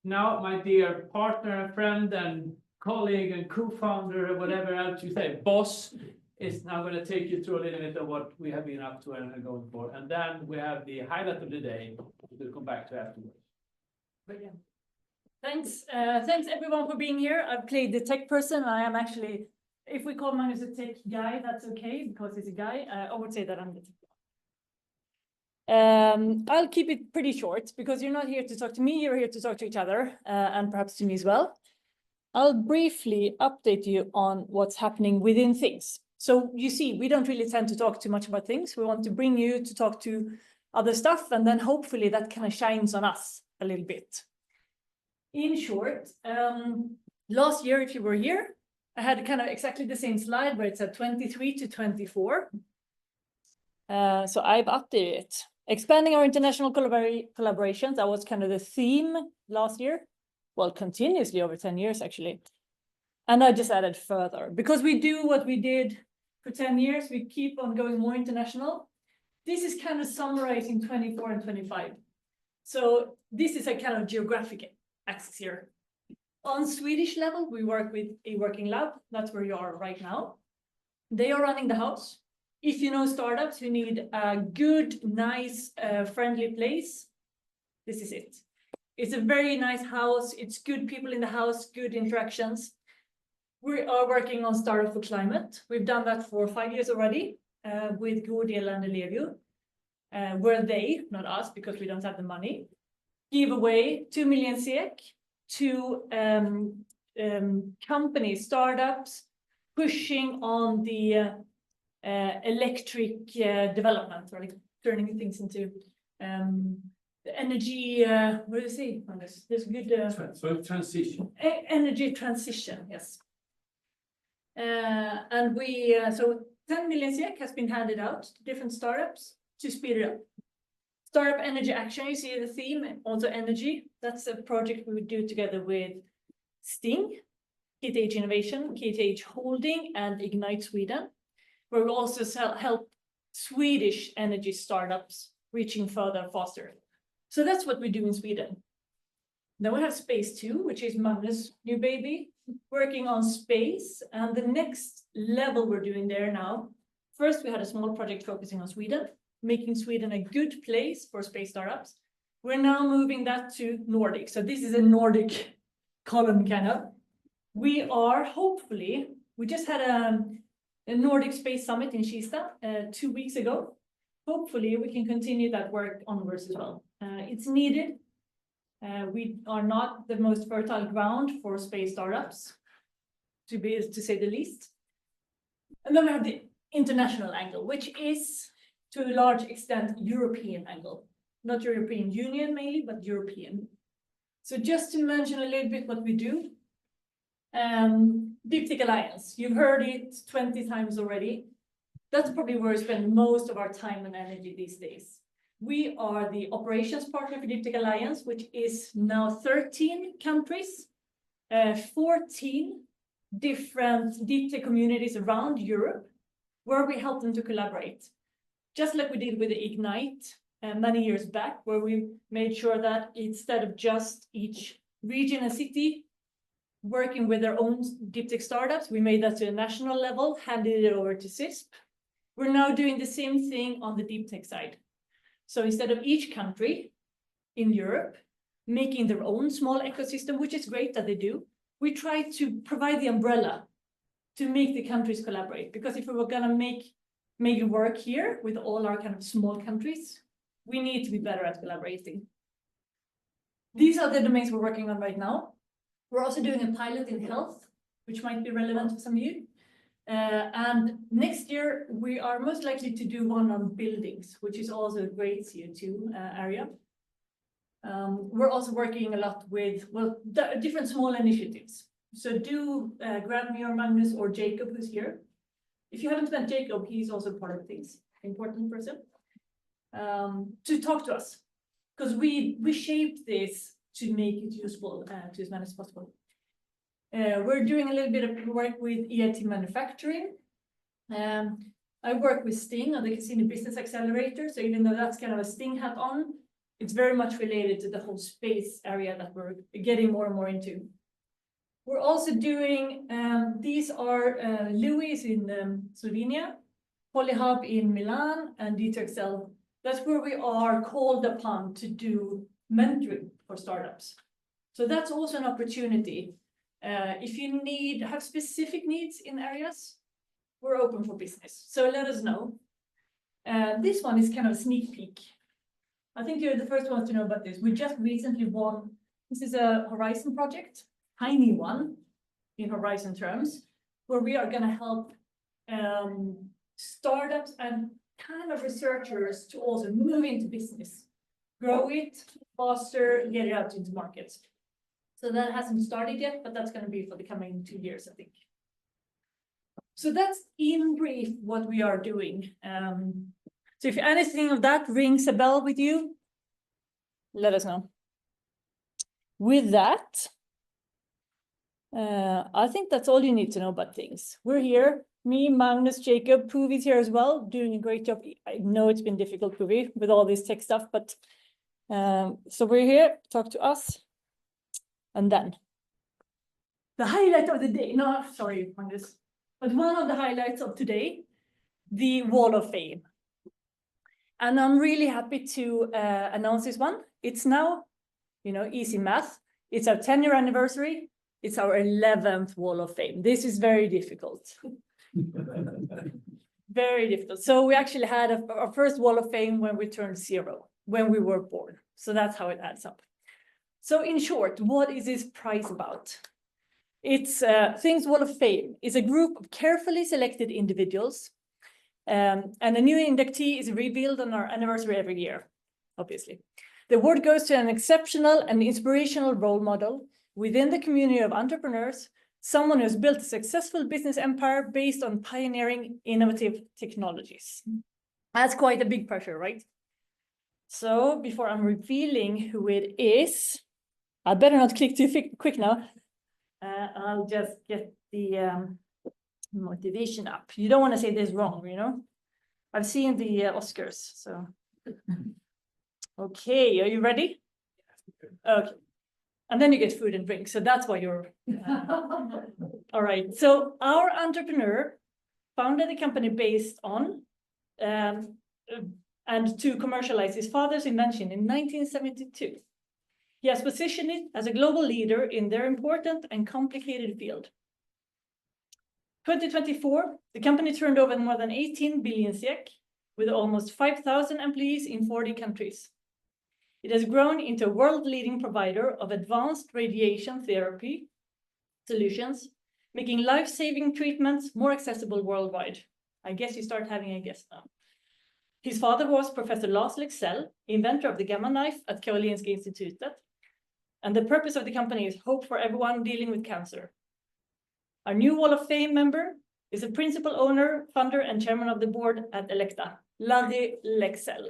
now my dear partner, friend, and colleague, and co-founder, whatever else you say, boss, is now going to take you through a little bit of what we have been up to and are going for. And then we have the highlight of the day we'll come back to afterwards. Brilliant. Thanks. Thanks everyone for being here. I've played the tech person. I am actually, if we call Magnus a tech guy, that's okay because he's a guy. I would say that I'm the tech guy. I'll keep it pretty short because you're not here to talk to me. You're here to talk to each other and perhaps to me as well. I'll briefly update you on what's happening within things. So you see, we don't really tend to talk too much about things. We want to bring you to talk to other stuff, and then hopefully that kind of shines on us a little bit. In short, last year, if you were here, I had kind of exactly the same slide where it said 23 to 24. So I've updated it. Expanding our international collaborations, that was kind of the theme last year. Well, continuously over 10 years, actually. And I just added further. Because we do what we did for 10 years, we keep on going more international. This is kind of summarizing 24 and 25. So this is a kind of geographic axis here. On Swedish level, we work with a working lab. That's where you are right now. They are running the house. If you know startups who need a good, nice, friendly place, this is it. It's a very nice house. It's good people in the house, good interactions. We are working on Startup for Climate. We've done that for 5 years already with Krondahl and Ellevio, where they, not us, because we don't have the money, give away 2 million SEK to companies, startups, pushing on the electric development, or like turning things into the energy, what do you say on this? There's good transition. Energy transition, yes. And we, so 10 million SEK has been handed out to different startups to speed it up. Startup Energy Action, you see the theme, also energy. That's a project we would do together with Sting, KTH Innovation, KTH Holding, and Ignite Sweden, where we also help Swedish energy startups reaching further faster. So that's what we do in Sweden. Then we have Space 2, which is Magnus' new baby, working on space. And the next level we're doing there now, first we had a small project focusing on Sweden, making Sweden a good place for space startups. We're now moving that to Nordic. So this is a Nordic column kind of. We are hopefully, we just had a Nordic Space Summit in Kista 2 weeks ago. Hopefully we can continue that work onwards as well. It's needed. We are not the most fertile ground for space startups, to say the least. And then we have the international angle, which is to a large extent European angle, not European Union mainly, but European. So just to mention a little bit what we do, Deeptech Alliance, you've heard it 20 times already. That's probably where we spend most of our time and energy these days. We are the operations partner for Deeptech Alliance, which is now 13 countries, 14 different Deeptech communities around Europe, where we help them to collaborate. Just like we did with the Ignite many years back, where we made sure that instead of just each region and city working with their own Deeptech startups, we made that to a national level, handed it over to CISP. We're now doing the same thing on the Deeptech side. So instead of each country in Europe making their own small ecosystem, which is great that they do, we try to provide the umbrella to make the countries collaborate. Because if we were going to make it work here with all our kind of small countries, we need to be better at collaborating. These are the domains we're working on right now. We're also doing a pilot in health, which might be relevant for some of you. And next year, we are most likely to do one on buildings, which is also a great CO2 area. We're also working a lot with, well, different small initiatives. So do grab me or Magnus or Jacob, who's here. If you haven't met Jacob, he's also part of things, important person, to talk to us. Because we shaped this to make it useful to as many as possible. We're doing a little bit of work with EIT manufacturing. I work with Sting on the Casino Business Accelerator. So even though that's kind of a Sting hat on, it's very much related to the whole space area that we're getting more and more into. We're also doing, these are Louis in Slovenia, Polyhub in Milan, and Deeptech. That's where we are called upon to do mentoring for startups. So that's also an opportunity. If you have specific needs in areas, we're open for business. So let us know. This one is kind of a sneak peek. I think you're the first ones to know about this. We just recently won, this is a Horizon project, tiny one in Horizon terms, where we are going to help startups and kind of researchers to also move into business, grow it faster, get it out into markets. So that hasn't started yet, but that's going to be for the coming 2 years, I think. So that's in brief what we are doing. So if anything of that rings a bell with you, let us know. With that, I think that's all you need to know about things. We're here, me, Magnus, Jacob, Puvi's here as well, doing a great job. I know it's been difficult, Puvi, with all this tech stuff, but so we're here, talk to us. And then the highlight of the day, no, sorry, Magnus, but one of the highlights of today, the Wall of Fame. And I'm really happy to announce this one. It's now, easy math. It's our 10-year anniversary. It's our 11th Wall of Fame. This is very difficult. Very difficult. So we actually had our first Wall of Fame when we turned 0, when we were born. So that's how it adds up. So in short, what is this prize about? It's Things Wall of Fame is a group of carefully selected individuals. And a new inductee is revealed on our anniversary every year, obviously. The award goes to an exceptional and inspirational role model within the community of entrepreneurs, someone who has built a successful business empire based on pioneering innovative technologies. That's quite a big pressure, right? So before I'm revealing who it is, I better not click too quick now. I'll just get the motivation up. You don't want to say this wrong, I've seen the Oscars, so. Okay, are you ready? Okay. And then you get food and drink, so that's why you're. All right, so our entrepreneur founded a company based on and to commercialize his father's invention in 1972. He has positioned it as a global leader in their important and complicated field. 2024, the company turned over more than 18 billion SEK with almost 5,000 employees in 40 countries. It has grown into a world-leading provider of advanced radiation therapy solutions, making life-saving treatments more accessible worldwide. I guess you start having a guess now. His father was Professor Lars Leksell, inventor of the gamma knife at Karolinska Institutet. And the purpose of the company is hope for everyone dealing with cancer. Our new Wall of Fame member is a principal owner, founder, and chairman of the board at Elekta, Larry Leksell.